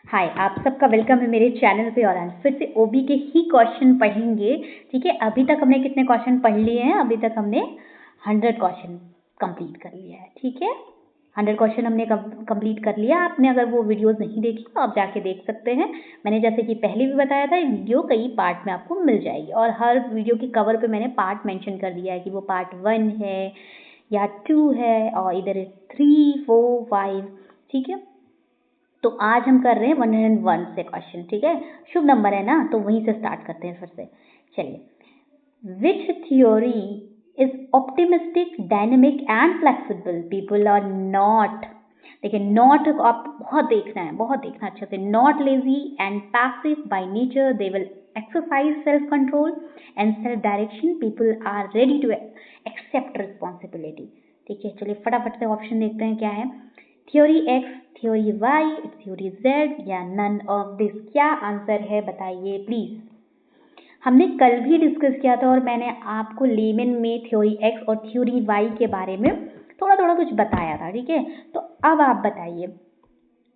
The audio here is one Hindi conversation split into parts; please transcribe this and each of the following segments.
हाय, आप सबका वेलकम है मेरे चैनल पे। और आज फिर से ओबी के ही क्वेश्चन पढ़ेंगे। ठीक है, अभी तक हमने कितने क्वेश्चन पढ़ लिए हैं? अभी तक हमने 100 क्वेश्चन कंप्लीट कर लिया है। ठीक है, 100 क्वेश्चन हमने कंप्लीट कर लिया। आपने अगर वो वीडियोस नहीं देखी तो आप जाके देख सकते हैं। मैंने जैसे कि पहले भी बताया था, वीडियो कई पार्ट में आपको मिल जाएगी और हर वीडियो के कवर पे मैंने पार्ट मेंशन कर दिया है कि वो पार्ट 1 है या 2 है और इधर 3, 4, 5। ठीक है, तो आज हम कर रहे हैं 101 से क्वेश्चन। ठीक है, शुभ नंबर है ना, तो वहीं से स्टार्ट करते हैं फिर से। चलिए, which theory is optimistic, dynamic and flexible? People are not, देखिए नॉट आप बहुत देखना है, बहुत देखना अच्छे से। Not lazy and passive by nature, they will exercise self control and self direction. People are ready to accept responsibility. ठीक है, चलिए फटाफट से ऑप्शन देखते हैं क्या है। Theory X, theory Y, theory Z या नन ऑफ दिस? क्या आंसर है बताइए प्लीज। हमने कल भी डिस्कस किया था और मैंने आपको लेमन में थ्योरी एक्स और थ्योरी वाई के बारे में थोड़ा थोड़ा कुछ बताया था। ठीक है, तो अब आप बताइए,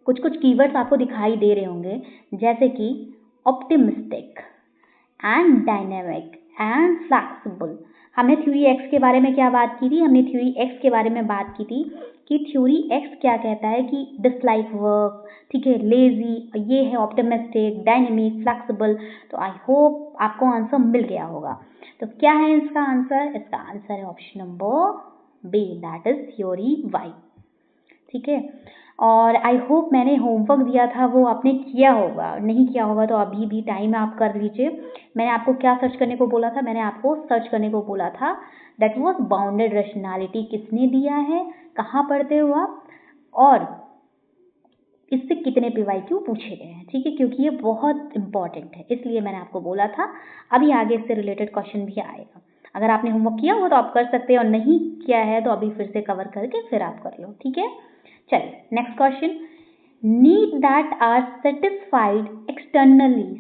कुछ कुछ कीवर्ड्स आपको दिखाई दे रहे होंगे जैसे कि optimistic and dynamic and flexible. हमने थ्योरी एक्स के बारे में क्या बात की थी? हमने थ्योरी एक्स के बारे में बात की थी कि थ्योरी एक्स क्या कहता है कि डिसलाइक वर्क, ठीक है, लेजी, ये है ऑप्टिमिस्टिक, डायनेमिक, फ्लेक्सिबल। तो आई होप आपको आंसर मिल गया होगा। तो क्या है इसका आंसर? इसका आंसर है option number B, that is theory Y. ठीक है, और आई होप मैंने होमवर्क दिया था वो आपने किया होगा। नहीं किया होगा तो अभी भी टाइम है, आप कर लीजिए। मैंने आपको क्या सर्च करने को बोला था? मैंने आपको सर्च करने को बोला था दैट वाज बाउंडेड रेशनैलिटी। किसने दिया है, कहाँ पढ़ते हो आप, और इससे कितने PYQ पूछे गए हैं? ठीक है, क्योंकि ये बहुत इंपॉर्टेंट है, इसलिए मैंने आपको बोला था। अभी आगे इससे रिलेटेड क्वेश्चन भी आएगा। अगर आपने होमवर्क किया हो तो आप कर सकते हैं, और नहीं किया है तो अभी फिर से कवर करके फिर आप कर लो। ठीक है, चलिए next question. Need that are satisfied externally,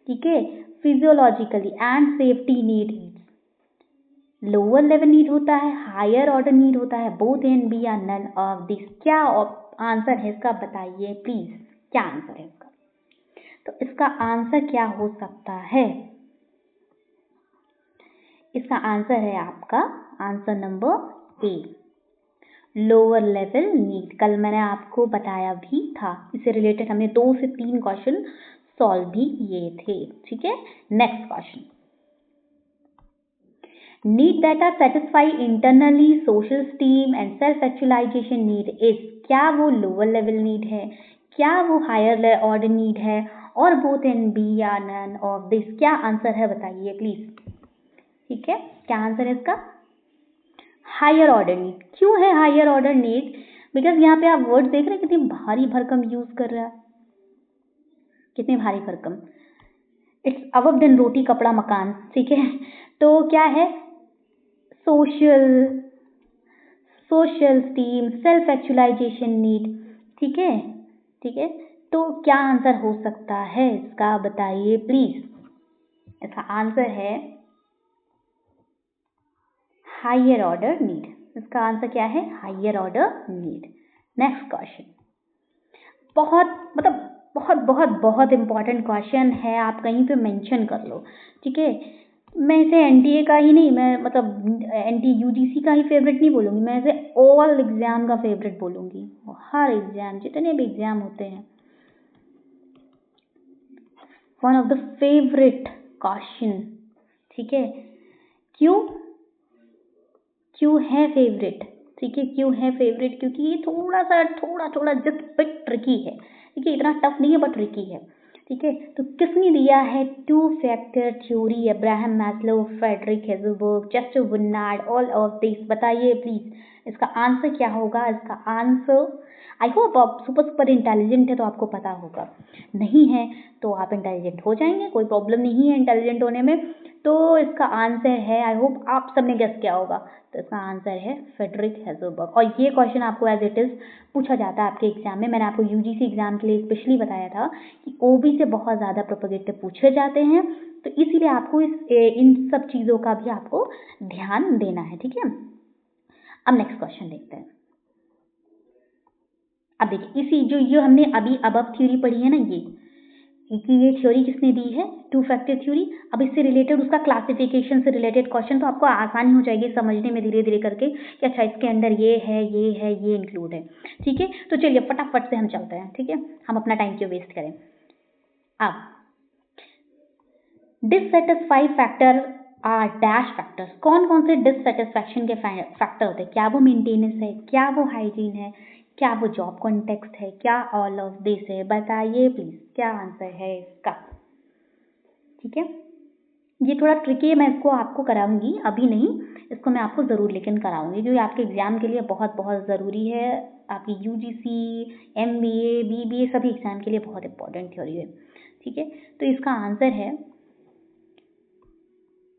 ठीक है, physiologically and safety need, lower level need होता है, हायर ऑर्डर नीड होता है, बोथ एंड बी या नन ऑफ दिस? क्या आंसर है इसका बताइए प्लीज। क्या आंसर है इसका? तो इसका आंसर क्या हो सकता है? इसका आंसर है आपका answer number A, lower level need. कल मैंने आपको बताया भी था, इससे रिलेटेड हमने 2 से 3 क्वेश्चन सॉल्व भी किए थे। ठीक है, next question. Need that are satisfy internally, social esteem and self actualization need is? क्या वो लोअर लेवल नीड है, क्या वो हायर ऑर्डर नीड है, और बोथ एंड बी या नन ऑफ दिस? क्या आंसर है बताइए प्लीज। ठीक है, क्या आंसर है इसका? Higher order need. क्यों है हायर ऑर्डर नीड? बिकॉज यहाँ पे आप वर्ड देख रहे हैं कितनी भारी भरकम यूज कर रहा है, कितनी भारी भरकम। इट्स अबव देन रोटी कपड़ा मकान। ठीक है, तो क्या है? Social esteem, self actualization need. ठीक है, ठीक है, तो क्या आंसर हो सकता है इसका बताइए प्लीज। इसका आंसर है हायर ऑर्डर नीड। इसका आंसर क्या है? Higher order need. Next question, बहुत बहुत बहुत इंपॉर्टेंट क्वेश्चन है, आप कहीं पे मेंशन कर लो। ठीक है, मैं इसे NTA का ही नहीं, मैं NT UGC का ही फेवरेट नहीं बोलूँगी, मैं इसे ऑल एग्जाम का फेवरेट बोलूँगी। हर एग्जाम, जितने भी एग्जाम होते हैं, one of the favourite question. ठीक है, क्यों है फेवरेट? ठीक है, क्यों है फेवरेट? क्योंकि ये थोड़ा जस्ट बिट ट्रिकी है। ठीक है, इतना टफ नहीं है बट ट्रिकी है। ठीक है, तो किसने दिया है 2 factor theory? Abraham Maslow, Frederick Herzberg, Chester Barnard, all of this? बताइए प्लीज इसका आंसर क्या होगा। इसका आंसर, आई होप आप सुपर इंटेलिजेंट है तो आपको पता होगा, नहीं है तो आप इंटेलिजेंट हो जाएंगे, कोई प्रॉब्लम नहीं है इंटेलिजेंट होने में। तो इसका आंसर है, आई होप आप सबने गेस किया होगा, तो इसका आंसर है फ्रेडरिक हेज़लबर्ग। और ये क्वेश्चन आपको एज इट इज पूछा जाता है आपके एग्जाम में। मैंने आपको UGC एग्जाम के लिए स्पेशली बताया था कि OB से बहुत ज़्यादा प्रोपेगेटिव पूछे जाते हैं, तो इसीलिए आपको इन सब चीज़ों का भी आपको ध्यान देना है। ठीक है, अब नेक्स्ट क्वेश्चन देखते हैं। अब देखिए इसी जो हमने अभी अबव थ्योरी पढ़ी है ना, ये थ्योरी किसने दी है, टू फैक्टर थ्योरी। अब इससे रिलेटेड उसका क्लासिफिकेशन से रिलेटेड क्वेश्चन, तो आपको आसानी हो जाएगी समझने में धीरे धीरे करके कि अच्छा इसके अंदर ये है, ये इंक्लूड है। ठीक है, तो चलिए फटाफट से हम चलते हैं। ठीक है, हम अपना टाइम क्यों वेस्ट करें। अब dissatisfy factor are dash factors. कौन कौन से डिससेटिस्फैक्शन के फैक्टर होते हैं, क्या वो मेंटेनेंस है, क्या वो हाइजीन है, क्या वो जॉब कॉन्टेक्स्ट है, क्या ऑल ऑफ दिस है, बताइए प्लीज क्या आंसर है इसका। ठीक है, ये थोड़ा ट्रिकी है, मैं इसको आपको कराऊंगी, अभी नहीं, इसको मैं आपको जरूर लेकिन कराऊंगी, जो आपके एग्जाम के लिए बहुत बहुत जरूरी है, आपकी यूजीसी, एमबीए, बीबीए सभी एग्जाम के लिए बहुत इंपॉर्टेंट थ्योरी है। ठीक है, तो इसका आंसर है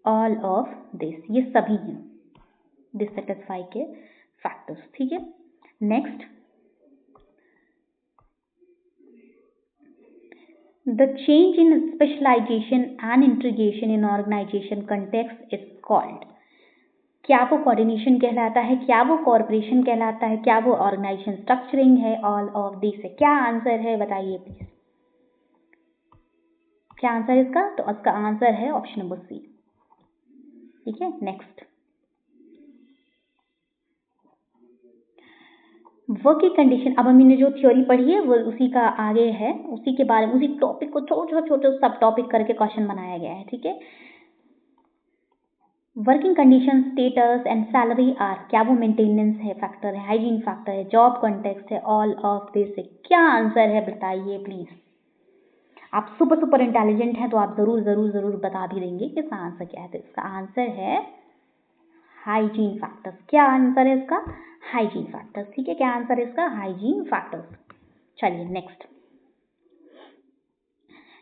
ऑल ऑफ दिस, ये सभी हैं डिससेटिस्फाई के फैक्टर्स। ठीक है, next, the change in specialization and integration in organization context is called. क्या वो कोऑर्डिनेशन कहलाता है, क्या वो कॉर्पोरेशन कहलाता है, क्या वो ऑर्गेनाइजेशन स्ट्रक्चरिंग है, ऑल ऑफ दिस है। क्या आंसर है बताइए प्लीज, क्या आंसर है इसका, तो इसका आंसर है ऑप्शन नंबर सी। ठीक है, नेक्स्ट, वर्किंग कंडीशन। अब हमने जो थ्योरी पढ़ी है वो उसी का आगे है, उसी के बारे में, उसी टॉपिक को छोटे छोटे सब टॉपिक करके क्वेश्चन बनाया गया है। ठीक है, working condition, status and salary are, क्या वो मेंटेनेंस है फैक्टर है, हाइजीन फैक्टर है, जॉब कॉन्टेक्स्ट है, ऑल ऑफ दिस है। क्या आंसर है बताइए प्लीज। आप सुपर इंटेलिजेंट हैं तो आप जरूर जरूर जरूर बता भी देंगे कि इसका आंसर क्या है। तो इसका आंसर है हाइजीन फैक्टर्स। क्या आंसर है इसका, हाइजीन फैक्टर्स। ठीक है, क्या आंसर है इसका, हाइजीन फैक्टर्स। चलिए next,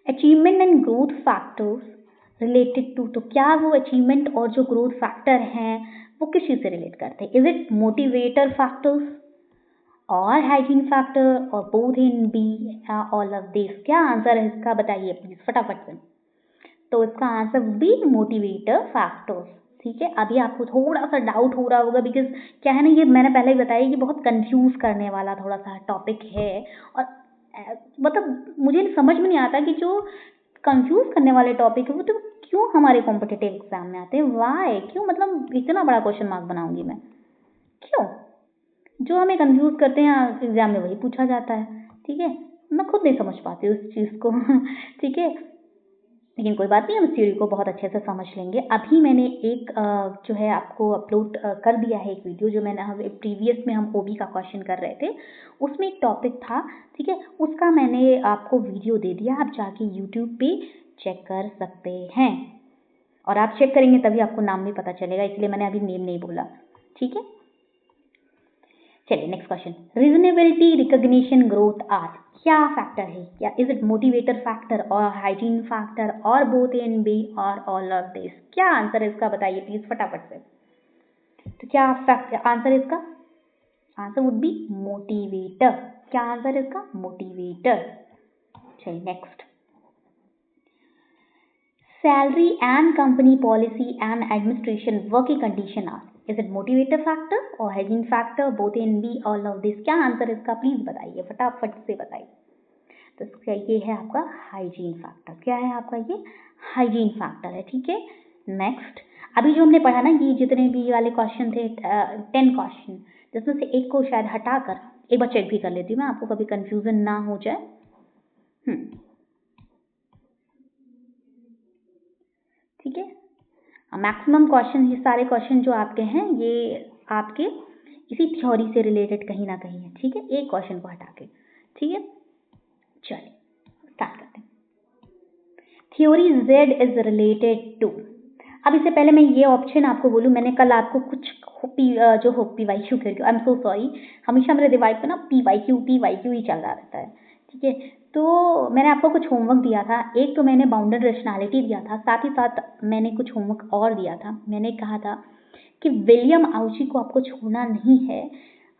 achievement and growth factors related to. तो क्या वो अचीवमेंट और जो ग्रोथ फैक्टर हैं वो किस चीज से रिलेट करते हैं, इज इट मोटिवेटर फैक्टर्स और हाइजीन फैक्टर और both in B all of this. क्या आंसर है इसका बताइए प्लीज फटाफट से। तो इसका आंसर बी मोटिवेटर फैक्टर्स। ठीक है, अभी आपको थोड़ा सा डाउट हो रहा होगा, बिकॉज क्या है ना, ये मैंने पहले ही बताया कि बहुत कंफ्यूज करने वाला थोड़ा सा टॉपिक है, और मतलब मुझे समझ में नहीं आता कि जो कंफ्यूज करने वाले टॉपिक है वो तो क्यों हमारे कॉम्पिटिटिव एग्जाम में आते हैं, वाई, क्यों, मतलब इतना बड़ा क्वेश्चन मार्क बनाऊंगी मैं, क्यों, जो हमें कंफ्यूज करते हैं एग्जाम में वही पूछा जाता है। ठीक है, मैं खुद नहीं समझ पाती उस चीज को। ठीक है, लेकिन कोई बात नहीं, हम इस थ्योरी को बहुत अच्छे से समझ लेंगे। अभी मैंने एक जो है आपको अपलोड कर दिया है एक वीडियो, जो मैंने प्रीवियस में हम ओबी का क्वेश्चन कर रहे थे, उसमें एक टॉपिक था। ठीक है, उसका मैंने आपको वीडियो दे दिया, आप जाके यूट्यूब पे चेक कर सकते हैं, और आप चेक करेंगे तभी आपको नाम भी पता चलेगा, इसलिए मैंने अभी नेम नहीं बोला। ठीक है, चलिए next question, reasonability, recognition, growth are, क्या फैक्टर है, क्या इज इट मोटिवेटर फैक्टर और हाइजीन फैक्टर और बोथ इन बी और ऑल ऑफ दिस। क्या आंसर है इसका बताइए प्लीज फटाफट से। तो क्या आंसर है इसका, आंसर वुड बी मोटिवेटर। क्या आंसर है इसका, मोटिवेटर। चलिए next, salary and company policy and administration working condition are, is it motivator factor और hygiene factor, both in B all of this. क्या आंसर इसका प्लीज बताइए फटाफट से बताइए। तो इसका ये है आपका हाइजीन फैक्टर। क्या है आपका, ये हाइजीन फैक्टर है। ठीक है, नेक्स्ट, अभी जो हमने पढ़ा ना, ये जितने भी वाले क्वेश्चन थे 10 क्वेश्चन, जिसमें से एक को शायद हटाकर एक बार चेक भी कर लेती हूँ मैं, आपको कभी कंफ्यूजन ना हो जाए। ठीक है, मैक्सिमम क्वेश्चन, ये सारे क्वेश्चन जो आपके हैं ये आपके इसी थ्योरी से रिलेटेड कहीं ना कहीं है। ठीक है, एक क्वेश्चन को हटा के। ठीक है, चलिए स्टार्ट करते हैं। Theory Z is related to. अब इससे पहले मैं ये ऑप्शन आपको बोलूँ, मैंने कल आपको कुछ पीवाईक्यू कह रही हूँ, आई एम सो सॉरी, हमेशा मेरे दिमाग पे ना पीवाईक्यू ही चल रहा रहता है। ठीक है, तो मैंने आपको कुछ होमवर्क दिया था, एक तो मैंने बाउंडेड रेशनैलिटी दिया था, साथ ही साथ मैंने कुछ होमवर्क और दिया था। मैंने कहा था कि विलियम आउची को आपको छोड़ना नहीं है,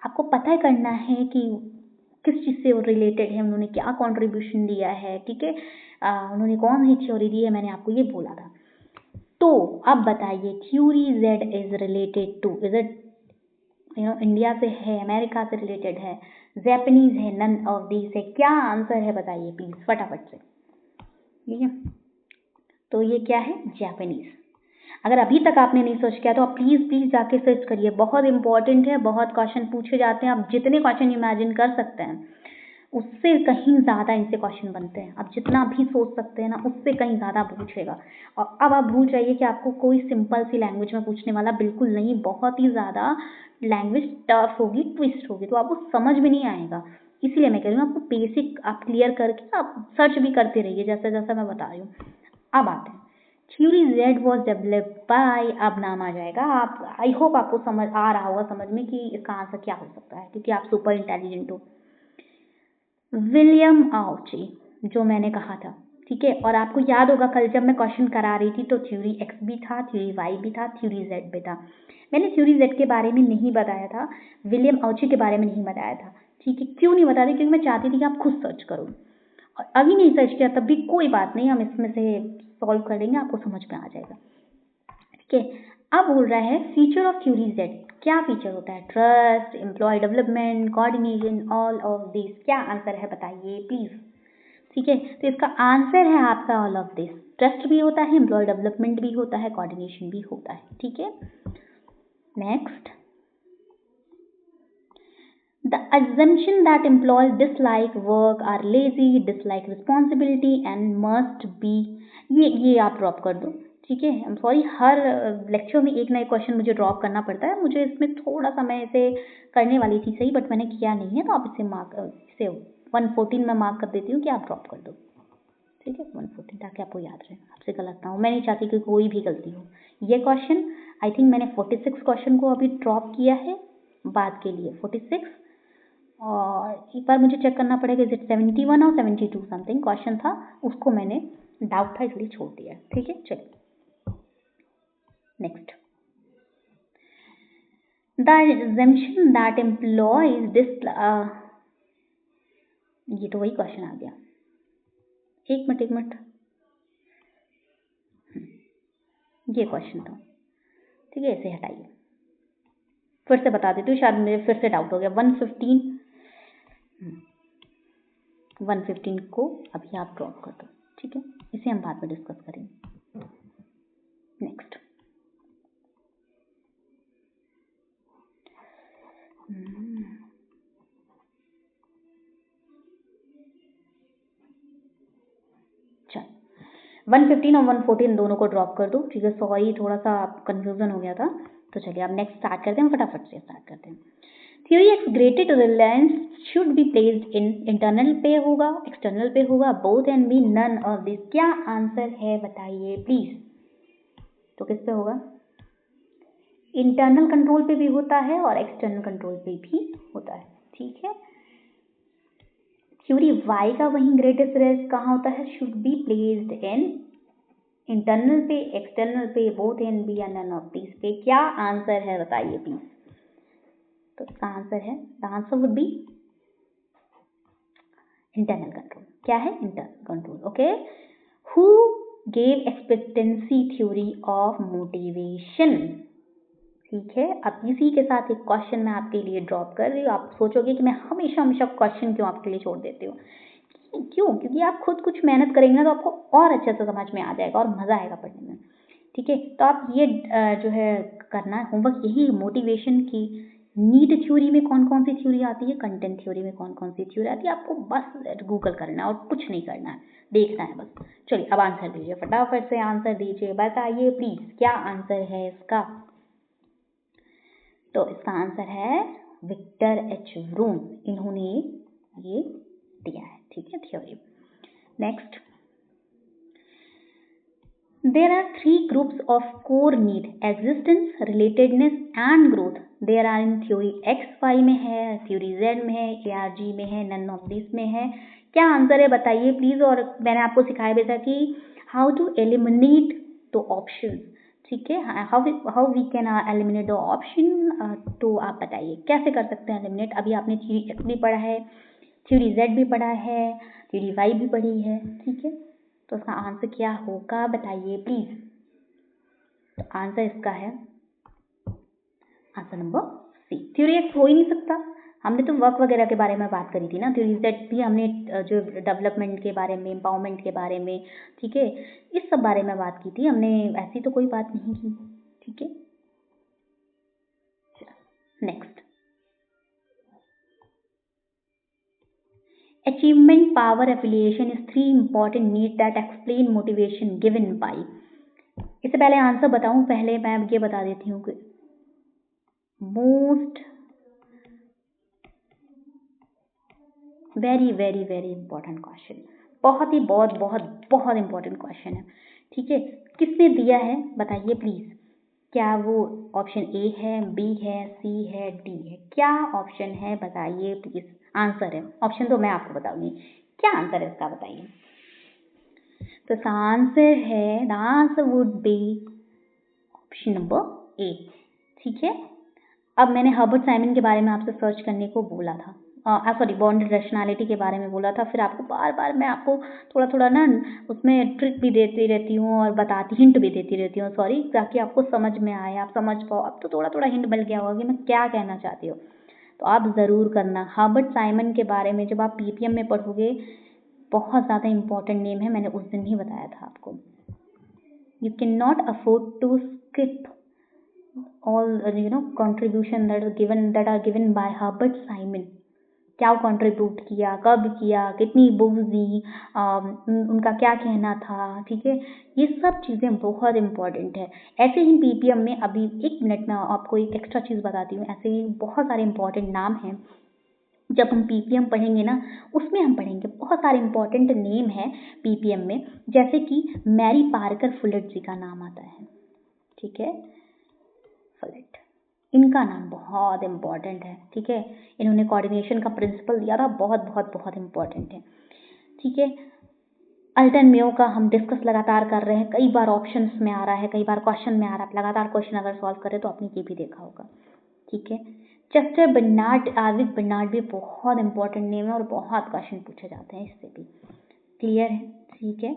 आपको पता करना है कि किस चीज़ से वो रिलेटेड है, उन्होंने क्या कंट्रीब्यूशन दिया है। ठीक है, उन्होंने कौन सी थ्योरी दी है, मैंने आपको ये बोला था। तो अब बताइए, theory Z is related to, is it India से है, अमेरिका से रिलेटेड है, जापानीज है, नन ऑफ दीज है। क्या आंसर है बताइए प्लीज फटाफट से। ठीक है, तो ये क्या है? जापानीज। अगर अभी तक आपने नहीं सर्च किया तो आप प्लीज प्लीज जाके सर्च करिए, बहुत इंपॉर्टेंट है, बहुत क्वेश्चन पूछे जाते हैं। आप जितने क्वेश्चन इमेजिन कर सकते हैं उससे कहीं ज़्यादा इनसे क्वेश्चन बनते हैं। आप जितना भी सोच सकते हैं ना उससे कहीं ज़्यादा पूछेगा। और अब आप भूल जाइए कि आपको कोई सिंपल सी लैंग्वेज में पूछने वाला बिल्कुल नहीं, बहुत ही ज़्यादा लैंग्वेज टफ होगी, ट्विस्ट होगी, तो आपको समझ में नहीं आएगा। इसीलिए मैं कह रही हूँ आपको बेसिक आप क्लियर करके आप सर्च भी करते रहिए जैसा जैसा मैं बता रही हूँ। अब आते हैं, theory Z was developed by, अब नाम आ जाएगा। आप आई होप आपको समझ आ रहा होगा समझ में कि इसका आंसर क्या हो सकता है, क्योंकि आप सुपर इंटेलिजेंट हो। विलियम आउची, जो मैंने कहा था, ठीक है। और आपको याद होगा कल जब मैं क्वेश्चन करा रही थी तो थ्योरी एक्स भी था, थ्योरी वाई भी था, थ्योरी जेड भी था। मैंने थ्योरी जेड के बारे में नहीं बताया था, विलियम आउची के बारे में नहीं बताया था, ठीक है। क्यों नहीं बताती? क्योंकि मैं चाहती थी कि आप खुद सर्च करो। और अभी नहीं सर्च किया तब भी कोई बात नहीं, हम इसमें से सॉल्व कर लेंगे, आपको समझ में आ जाएगा, ठीक है। अब बोल रहा है फीचर ऑफ थ्योरी जेड, क्या फीचर होता है? Trust, employee development, coordination, all of this. क्या आंसर है बताइए प्लीज, ठीक है। तो इसका आंसर है आपका ऑल ऑफ दिस। ट्रस्ट भी होता है, एम्प्लॉय डेवलपमेंट भी होता है, कोऑर्डिनेशन भी होता है, ठीक है। Next, the assumption that employees dislike work, are lazy, dislike responsibility and must be, ये आप ड्रॉप कर दो, ठीक है। I am sorry, her lecture में एक नए क्वेश्चन मुझे ड्रॉप करना पड़ता है, मुझे इसमें थोड़ा सा मैं इसे करने वाली थी सही, बट मैंने किया नहीं है, तो आप इसे 114 में मार्क कर देती हूँ कि आप ड्रॉप कर दो, ठीक है। 114 ताकि आपको याद रहे, आपसे गलत ना हो, मैं नहीं चाहती कि कोई भी गलती हो। ये क्वेश्चन आई थिंक मैंने 46 क्वेश्चन को अभी ड्रॉप किया है बाद के लिए, 46। और एक बार मुझे चेक करना पड़ेगा इज 71 और 72 समथिंग क्वेश्चन था, उसको मैंने डाउट था इसलिए छोड़ दिया, ठीक है। चलिए next, the assumption that employees ये तो वही क्वेश्चन आ गया, एक मिनट, ये क्वेश्चन था, ठीक है। इसे हटाइए, फिर से बता देती हूँ, शायद मुझे फिर से डाउट हो गया। 115 को अभी आप ड्रॉप कर दो, ठीक है। इसे हम बाद में डिस्कस करेंगे। नेक्स्ट, चल 115 और 114 दोनों को ड्रॉप कर दो, ठीक है। सॉरी थोड़ा सा कंफ्यूजन हो गया था, तो चलिए अब नेक्स्ट स्टार्ट करते हैं, फटाफट से स्टार्ट करते हैं। Theory X greater reliance should be placed in, internal पे होगा, एक्सटर्नल पे होगा, both and B, none of this. क्या आंसर है बताइए प्लीज। तो किस पे होगा? इंटरनल कंट्रोल पे भी होता है और एक्सटर्नल कंट्रोल पे भी होता है, ठीक है। थ्योरी वाई का वही ग्रेटेस्ट रिस्क कहाँ होता है? Should be placed in internal पे, एक्सटर्नल पे, बोथ एंड बी या नन ऑफ दिस पे। क्या आंसर है बताइए प्लीज। तो इसका आंसर है, the answer would B internal control. क्या है? Internal control, okay. Who gave expectancy theory of motivation, ठीक है। अब इसी के साथ एक क्वेश्चन मैं आपके लिए ड्रॉप कर रही हूँ। आप सोचोगे कि मैं हमेशा हमेशा क्वेश्चन क्यों आपके लिए छोड़ देती हूँ, क्यों? क्योंकि आप खुद कुछ मेहनत करेंगे ना तो आपको और अच्छे से समझ में आ जाएगा और मज़ा आएगा पढ़ने में, ठीक है। तो आप ये जो है करना है होमवर्क, यही मोटिवेशन की नीड थ्योरी में कौन कौन सी थ्योरी आती है, कंटेंट थ्योरी में कौन कौन सी थ्योरी आती है, आपको बस गूगल करना है और कुछ नहीं करना है, देखना है बस। चलिए अब आंसर दीजिए, फटाफट से आंसर दीजिए, बताइए प्लीज क्या आंसर है इसका। तो इसका आंसर है विक्टर एच ब्रूम, इन्होंने ये दिया है, ठीक है, theory. Next, there are 3 groups of core need, existence, relatedness and growth. There are in theory X Y में है, थ्योरी जेड में है, ARG में है, नन ऑफ दिस में है। क्या आंसर है बताइए प्लीज। और मैंने आपको सिखाया भी था कि how to eliminate the option, ठीक है, how we can eliminate the option. तो आप बताइए कैसे कर सकते हैं एलिमिनेट। अभी आपने थ्योरी एक्स भी पढ़ा है, थ्योरी जेड भी पढ़ा है, थ्योरी वाई भी पढ़ी है, ठीक है। तो इसका आंसर क्या होगा बताइए प्लीज। तो आंसर इसका है answer number C theory X हो ही नहीं सकता। हमने तो वर्क वगैरह के बारे में बात करी थी ना, थ्योरी जेड भी हमने जो डेवलपमेंट के बारे में, एम्पावरमेंट के बारे में, ठीक है, इस सब बारे में बात की थी हमने, ऐसी तो कोई बात नहीं की। ठीक है, next, achievement power affiliation is 3 important needs that explain motivation given by। इससे पहले आंसर बताऊं, पहले मैं ये बता देती हूँ कि most very very very important question, बहुत ही बहुत बहुत बहुत इंपॉर्टेंट क्वेश्चन है। ठीक है, किसने दिया है बताइए प्लीज, क्या वो ऑप्शन ए है, बी है, सी है, डी है, क्या ऑप्शन है बताइए प्लीज। आंसर है, ऑप्शन तो मैं आपको बताऊंगी, क्या आंसर है इसका बताइए। तो इसका आंसर है, the answer would B option number A. ठीक है, अब मैंने हर्बर्ट साइमन के बारे में आपसे सर्च करने को बोला था, सॉरी बॉन्डेड रैशनैलिटी के बारे में बोला था, फिर आपको बार बार मैं आपको थोड़ा थोड़ा ना उसमें ट्रिक भी देती रहती हूँ और बताती, हिंट भी देती रहती हूँ, सॉरी, ताकि आपको समझ में आए, आप समझ पाओ। अब तो थोड़ा थोड़ा हिंट मिल गया होगा कि मैं क्या कहना चाहती हूँ, तो आप ज़रूर करना। हर्बर्ट साइमन के बारे में जब आप पीपीएम में पढ़ोगे, बहुत ज़्यादा इंपॉर्टेंट नेम है, मैंने उस दिन ही बताया था आपको। You can not afford to skip all contribution that are given by Herbert Simon। क्या कंट्रीब्यूट किया, कब किया, कितनी बुक्स दी, उनका क्या कहना था। ठीक है, ये सब चीज़ें बहुत इंपॉर्टेंट है। ऐसे ही पीपीएम में अभी 1 मिनट में आपको एक एक्स्ट्रा चीज़ बताती हूँ, ऐसे ही बहुत सारे इंपॉर्टेंट नाम हैं। जब हम पीपीएम पढ़ेंगे ना, उसमें हम पढ़ेंगे बहुत सारे इंपॉर्टेंट नेम है पीपीएम में, जैसे कि मैरी पार्कर फुलेट जी का नाम आता है। ठीक है, फुलेट, इनका नाम बहुत इंपॉर्टेंट है। ठीक है, इन्होंने कोऑर्डिनेशन का प्रिंसिपल दिया था, बहुत बहुत बहुत इंपॉर्टेंट है। ठीक है, अल्टन मेयो का हम डिस्कस लगातार कर रहे हैं, कई बार ऑप्शंस में आ रहा है, कई बार क्वेश्चन में आ रहा है, लगातार क्वेश्चन अगर सॉल्व करें तो आपने ये भी देखा होगा। ठीक है, चेस्टर बर्नार्ड, आर्विक बर्नार्ड भी बहुत इंपॉर्टेंट नेम है और बहुत क्वेश्चन पूछे जाते हैं इससे भी। क्लियर है? ठीक है,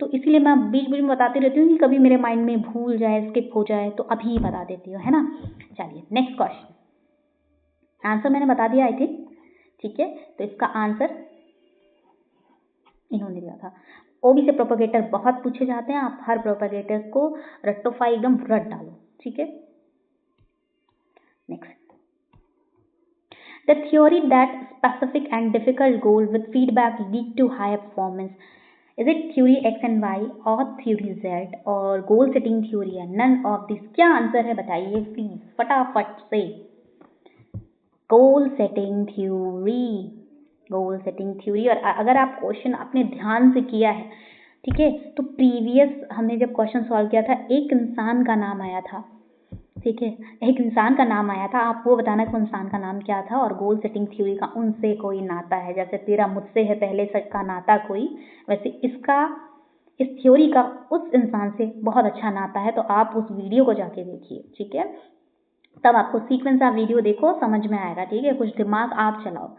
तो इसीलिए मैं बीच बीच में बताती रहती हूँ कि कभी मेरे माइंड में भूल जाए, स्किप हो जाए, तो अभी बता देती हूँ, है ना। चलिए नेक्स्ट क्वेश्चन, आंसर मैंने बता दिया आई थिंक। ठीक है, तो इसका आंसर इन्होंने दिया था। ओबी से प्रोपेगेटर बहुत पूछे जाते हैं, आप हर प्रोपेगेटर को रट्टोफाई एकदम रट डालो। ठीक है, next, the theory that specific and difficult goal with feedback lead to higher performance, is it theory X and Y or theory Z और goal setting theory है? none of this। क्या आंसर है बताइए प्लीज फटाफट से। Goal setting theory, goal setting theory. और अगर आप क्वेश्चन अपने ध्यान से किया है, ठीक है, तो प्रीवियस हमने जब क्वेश्चन सॉल्व किया था, एक इंसान का नाम आया था। ठीक है, एक इंसान का नाम आया था, आप वो बताना कि इंसान का नाम क्या था, और गोल सेटिंग थ्योरी का उनसे कोई नाता है, जैसे तेरा मुझसे है पहले से का नाता कोई, वैसे इसका, इस थ्योरी का उस इंसान से बहुत अच्छा नाता है। तो आप उस वीडियो को जाके देखिए। ठीक है, तब आपको सीक्वेंस ऑफ वीडियो देखो, समझ में आएगा। ठीक है, कुछ दिमाग आप चलाओ,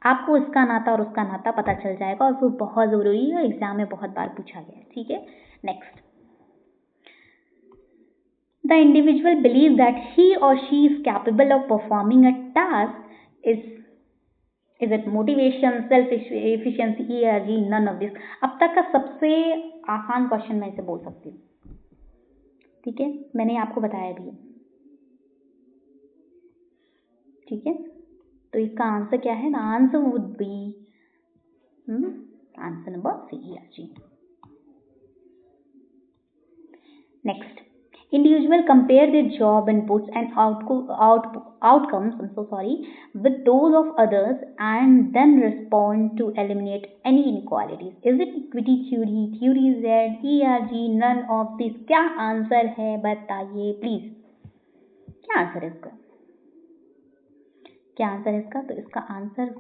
आपको इसका नाता और उसका नाता पता चल जाएगा, और वो बहुत ज़रूरी है, एग्जाम में बहुत बार पूछा गया है। ठीक है, next, the individual believes that he or she is capable of performing a task is it motivation, self efficiency, ERG, none of this। अब तक का सबसे आसान क्वेश्चन मैं इसे बोल सकती हूँ। ठीक है, मैंने आपको बताया भी। ठीक है, तो इसका आंसर क्या है? The answer would be answer number C, ERG। Next, individual compare their job inputs and outcomes, I'm so sorry, with those of others and then respond to eliminate any inequalities। Is it equity theory, theory Z, ERG, none of this? क्या आंसर है बताइए प्लीज, क्या आंसर है इसका? क्या आंसर है इसका? तो इसका आंसर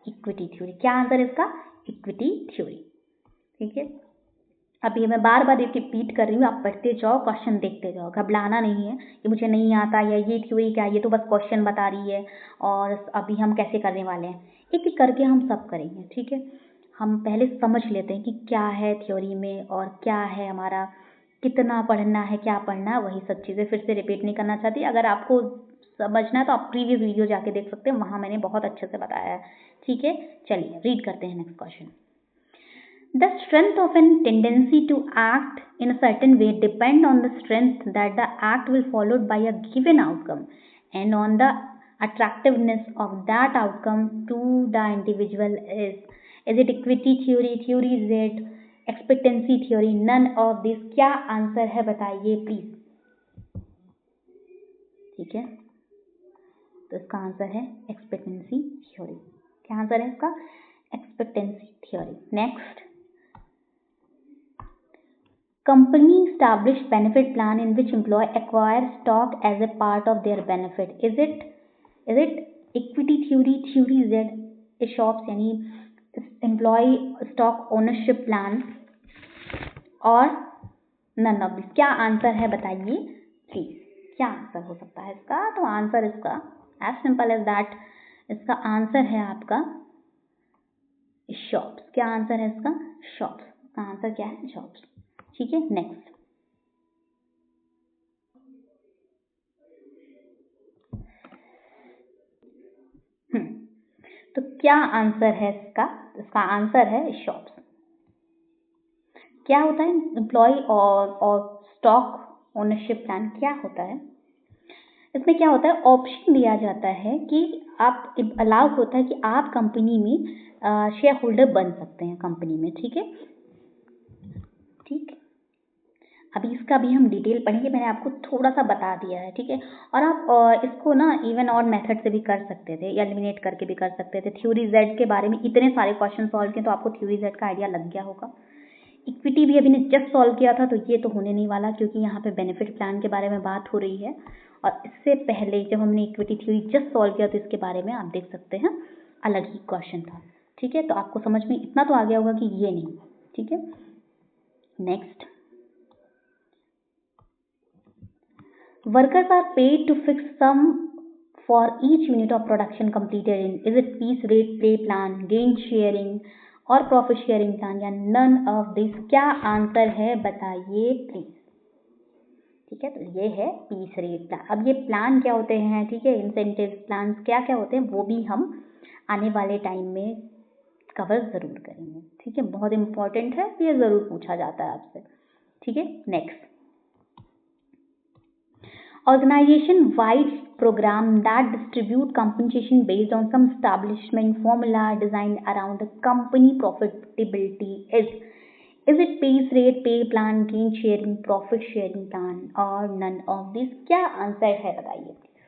इक्विटी थ्योरी। क्या आंसर है इसका? Equity theory. ठीक है, अब ये मैं बार बार रिपीट कर रही हूँ, आप पढ़ते जाओ, क्वेश्चन देखते जाओ, घबराना नहीं है कि मुझे नहीं आता या ये थ्योरी क्या, ये तो बस क्वेश्चन बता रही है और अभी हम कैसे करने वाले हैं। एक एक करके हम सब करेंगे। ठीक है, हम पहले समझ लेते हैं कि क्या है थ्योरी में और क्या है हमारा, कितना पढ़ना है, क्या पढ़ना है, वही सब चीज़ें फिर से रिपीट नहीं करना चाहती। अगर आपको समझना है तो आप प्रीवियस वीडियो जाके देख सकते हैं, वहाँ मैंने बहुत अच्छे से बताया है। ठीक है, चलिए रीड करते हैं next question. The strength of a tendency to act in a certain way depend on the strength that the act will followed by a given outcome and on the attractiveness of that outcome to the individual. Is it equity theory? Theory is it expectancy theory? None of this. क्या आंसर है बताइए प्लीज। ठीक है, तो इसका आंसर है एक्सपेक्टेंसी थ्योरी। क्या आंसर है इसका? Expectancy theory. Next, company establish benefit plan in which employee acquire stock as a part of their benefit. Is it equity theory? Theory is it ESOPs यानी employee stock ownership plan और none of this। क्या आंसर है बताइए प्लीज, क्या आंसर हो सकता है इसका? तो आंसर इसका as simple as that, इसका आंसर है आपका ESOPs। क्या आंसर है इसका? ESOPs का आंसर क्या है? ESOPs। ठीक है, नेक्स्ट, तो क्या आंसर है इसका? इसका आंसर है ESOPs। क्या होता है एम्प्लॉय और स्टॉक ओनरशिप प्लान? क्या होता है इसमें? क्या होता है, ऑप्शन दिया जाता है कि आप अलाउ होता है कि आप कंपनी में शेयर होल्डर बन सकते हैं कंपनी में। ठीक है, ठीक, अभी इसका भी हम डिटेल पढ़ेंगे, मैंने आपको थोड़ा सा बता दिया है। ठीक है, और आप इसको ना इवन और मेथड से भी कर सकते थे, एलिमिनेट करके भी कर सकते थे। थ्योरी जेड के बारे में इतने सारे क्वेश्चन सॉल्व किए तो आपको थ्योरी जेड का आइडिया लग गया होगा। इक्विटी भी अभी ने जस्ट सॉल्व किया था, तो ये तो होने नहीं वाला क्योंकि यहाँ पे बेनिफिट प्लान के बारे में बात हो रही है। और इससे पहले जब हमने इक्विटी थ्योरी जस्ट सॉल्व किया तो इसके बारे में आप देख सकते हैं अलग ही क्वेश्चन था। ठीक है, तो आपको समझ में इतना तो आ गया होगा कि ये नहीं। ठीक है, next, workers are paid to fix sum for each unit of production completed in. Is it piece rate pay plan, gain sharing और profit sharing plan या none of this? क्या आंसर है बताइए प्लीज। ठीक है, तो ये है पीस रेट प्लान। अब ये प्लान क्या होते हैं, ठीक है, इंसेंटिव प्लान क्या क्या होते हैं वो भी हम आने वाले टाइम में कवर जरूर करेंगे। ठीक है, बहुत इंपॉर्टेंट है, ये जरूर पूछा जाता है आपसे। ठीक है, next, organization-wide program that distribute compensation based on some establishment formula designed around the company profitability. Is it base rate pay plan, gain sharing, profit sharing plan और none of this? क्या आंसर है बताइए प्लीज।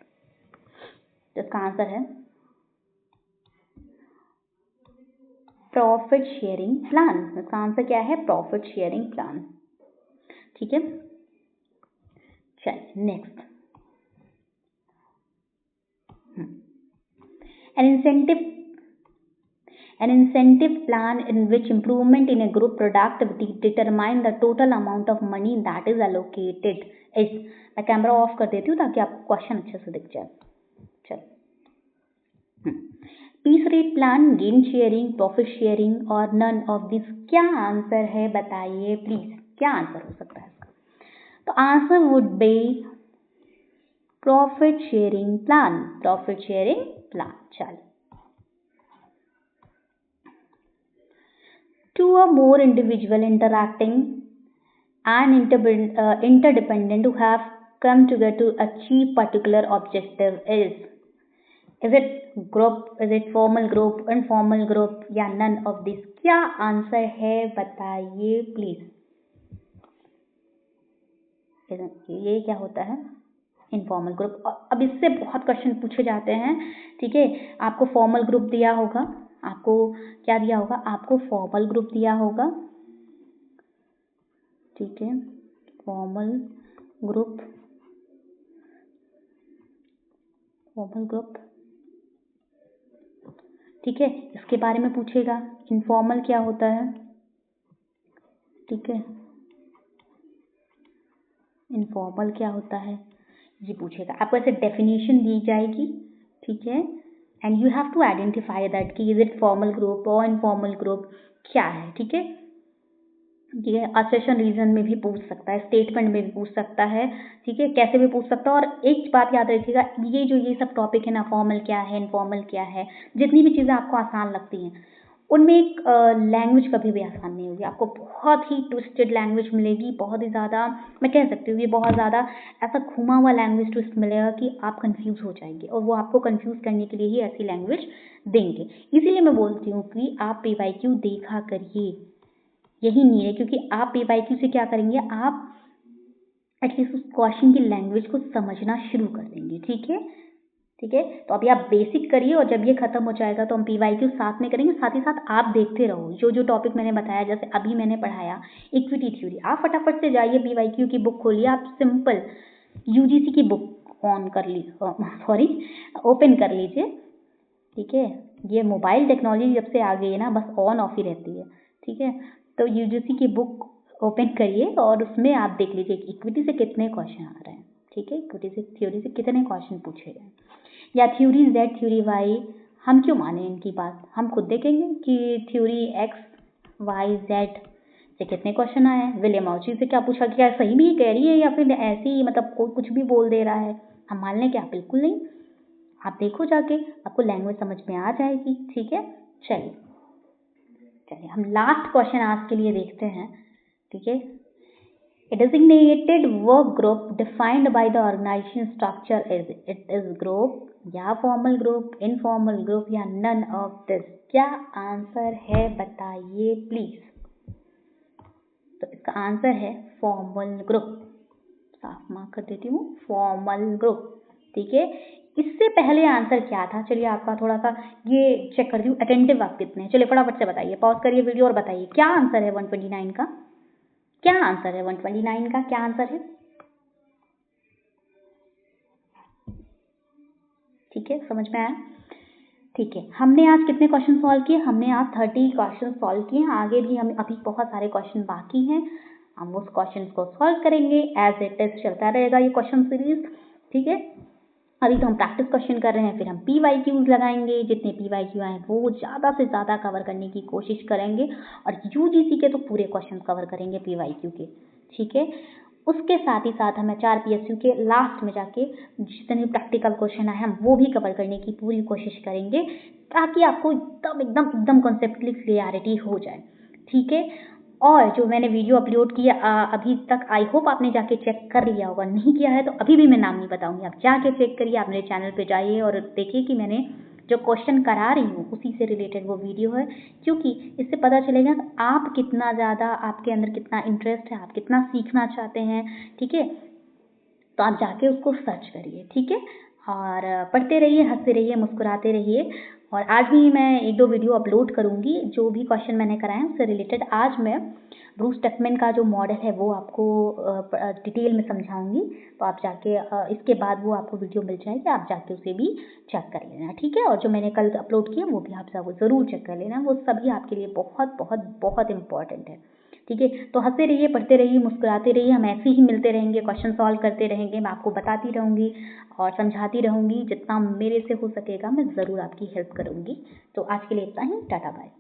इसका आंसर है प्रॉफिट शेयरिंग प्लान। इसका आंसर क्या है? Profit sharing plan. ठीक है, चलिए next, an incentive plan in which improvement in a group productivity determine the total amount of money that is allocated is। मैं कैमरा ऑफ कर देती हूँ ताकि आपको क्वेश्चन अच्छे से दिख जाए। चल, piece rate plan, gain sharing, profit sharing और नन ऑफ दिस। क्या आंसर है बताइए प्लीज, क्या आंसर हो सकता है इसका? तो answer would B profit sharing plan. Profit sharing plan. चलिए, two or more individual interacting and interdependent who have come together to achieve particular objective. Is it group, is it formal group, informal group या none of this? क्या आंसर है बताइए प्लीज। ये क्या होता है? Informal group. अब इससे बहुत क्वेश्चन पूछे जाते हैं। ठीक है, आपको फॉर्मल ग्रुप दिया होगा, आपको क्या दिया होगा? आपको फॉर्मल ग्रुप दिया होगा। ठीक है, फॉर्मल ग्रुप, फॉर्मल ग्रुप। ठीक है, इसके बारे में पूछेगा। इनफॉर्मल क्या होता है? ठीक है, इनफॉर्मल क्या होता है ये पूछेगा। आपको ऐसे डेफिनेशन दी जाएगी। ठीक है, and you have to identify that कि इज इट फॉर्मल ग्रुप और इनफॉर्मल ग्रुप क्या है। ठीक है, ठीक है, असर्शन रीजन में भी पूछ सकता है, स्टेटमेंट में भी पूछ सकता है, ठीक है, कैसे भी पूछ सकता है। और एक बात याद रखिएगा, ये सब टॉपिक है ना, फॉर्मल क्या है, इनफॉर्मल क्या है, जितनी भी चीज़ें आपको आसान लगती हैं उनमें एक लैंग्वेज कभी भी आसान नहीं होगी, आपको बहुत ही ट्विस्टेड लैंग्वेज मिलेगी, बहुत ही ज़्यादा, मैं कह सकती हूँ ये बहुत ज़्यादा ऐसा घुमा हुआ लैंग्वेज ट्विस्ट मिलेगा कि आप कंफ्यूज हो जाएंगे, और वो आपको कंफ्यूज करने के लिए ही ऐसी लैंग्वेज देंगे। इसीलिए मैं बोलती हूँ कि आप PYQ देखा करिए, यही नहीं है, क्योंकि आप PYQ से क्या करेंगे, आप एटलीस्ट उस क्वेश्चन की लैंग्वेज को समझना शुरू कर देंगे। ठीक है, ठीक है, तो अभी आप बेसिक करिए, और जब ये खत्म हो जाएगा तो हम PYQ साथ में करेंगे, साथ ही साथ आप देखते रहो जो जो टॉपिक मैंने बताया, जैसे अभी मैंने पढ़ाया इक्विटी थ्योरी, आप फटाफट से जाइए PYQ की बुक खोलिए, आप सिंपल UGC की बुक ऑन कर ली सॉरी ओपन कर लीजिए। ठीक है, ये मोबाइल टेक्नोलॉजी जब से आ गई है ना, बस ऑन ऑफ ही रहती है। ठीक है, तो UGC की बुक ओपन करिए और उसमें आप देख लीजिए कि इक्विटी से कितने क्वेश्चन आ रहे हैं। ठीक है, इक्विटी से थ्योरी से कितने क्वेश्चन पूछे गए, या थ्योरी Z थ्योरी Y, हम क्यों माने इनकी बात, हम खुद देखेंगे कि थ्योरी X Y Z से कितने क्वेश्चन आए हैं, विलियम ऑची से क्या पूछा, क्या सही भी कह रही है या फिर ऐसे ही मतलब कोई कुछ भी बोल दे रहा है, हम मान लें क्या, बिल्कुल नहीं। आप देखो जाके, आपको लैंग्वेज समझ में आ जाएगी। ठीक है, चलिए चलिए हम लास्ट क्वेश्चन आज के लिए देखते हैं। ठीक है, A designated work group defined by the organization structure is group, या formal group, informal group, या none of this। क्या आंसर है बताइए प्लीज। तो इसका आंसर है फॉर्मल ग्रुप, साफ मार्क कर देती हूँ, फॉर्मल ग्रुप। ठीक है, इससे पहले आंसर क्या था, चलिए आपका थोड़ा सा ये चेक कर दूँ, अटेंटिव आप कितने हैं, चलिए फटाफट से बताइए, पॉज करिए वीडियो और बताइए क्या आंसर है 129 का, क्या आंसर है 129 का, क्या आंसर है। ठीक है, समझ में आया। ठीक है, हमने आज कितने क्वेश्चन सॉल्व किए, हमने आज 30 क्वेश्चन सॉल्व किए हैं, आगे भी हम अभी बहुत सारे क्वेश्चन बाकी हैं, हम उस क्वेश्चन को सॉल्व करेंगे, एज इट इज चलता रहेगा ये क्वेश्चन सीरीज। ठीक है, अभी तो हम प्रैक्टिस क्वेश्चन कर रहे हैं, फिर हम PYQs लगाएंगे, जितने PYQ आए वो ज़्यादा से ज़्यादा कवर करने की कोशिश करेंगे, और UGC के तो पूरे क्वेश्चन कवर करेंगे PYQ के। ठीक है, उसके साथ ही साथ हमें 4 PSU के लास्ट में जाके जितने प्रैक्टिकल क्वेश्चन आए हम वो भी कवर करने की पूरी कोशिश करेंगे, ताकि आपको एकदम एकदम एकदम कॉन्सेप्टली क्लियरिटी हो जाए। ठीक है, और जो मैंने वीडियो अपलोड किया अभी तक, आई होप आपने जाके चेक कर लिया होगा, नहीं किया है तो अभी भी मैं नाम नहीं बताऊंगी, आप जाके चेक करिए, आप मेरे चैनल पे जाइए और देखिए कि मैंने जो क्वेश्चन करा रही हूँ उसी से रिलेटेड वो वीडियो है, क्योंकि इससे पता चलेगा कि आप कितना ज़्यादा, आपके अंदर कितना इंटरेस्ट है, आप कितना सीखना चाहते हैं। ठीक है, तो आप जाके उसको सर्च करिए। ठीक है, और पढ़ते रहिए, हंसते रहिए, मुस्कुराते रहिए, और आज भी मैं 1-2 वीडियो अपलोड करूँगी, जो भी क्वेश्चन मैंने कराए हैं उससे रिलेटेड। आज मैं ब्रूस टकमैन का जो मॉडल है वो आपको डिटेल में समझाऊंगी, तो आप जाके इसके बाद वो आपको वीडियो मिल जाएगी, आप जाके उसे भी चेक कर लेना। ठीक है, और जो मैंने कल अपलोड किया वो भी आप सब ज़रूर चेक कर लेना, वो सभी आपके लिए बहुत बहुत बहुत इंपॉर्टेंट है। ठीक है, तो हंसते रहिए, पढ़ते रहिए, मुस्कुराते रहिए, हम ऐसे ही मिलते रहेंगे, क्वेश्चन सॉल्व करते रहेंगे, मैं आपको बताती रहूँगी और समझाती रहूँगी, जितना मेरे से हो सकेगा मैं ज़रूर आपकी हेल्प करूँगी। तो आज के लिए इतना ही, टाटा बाय।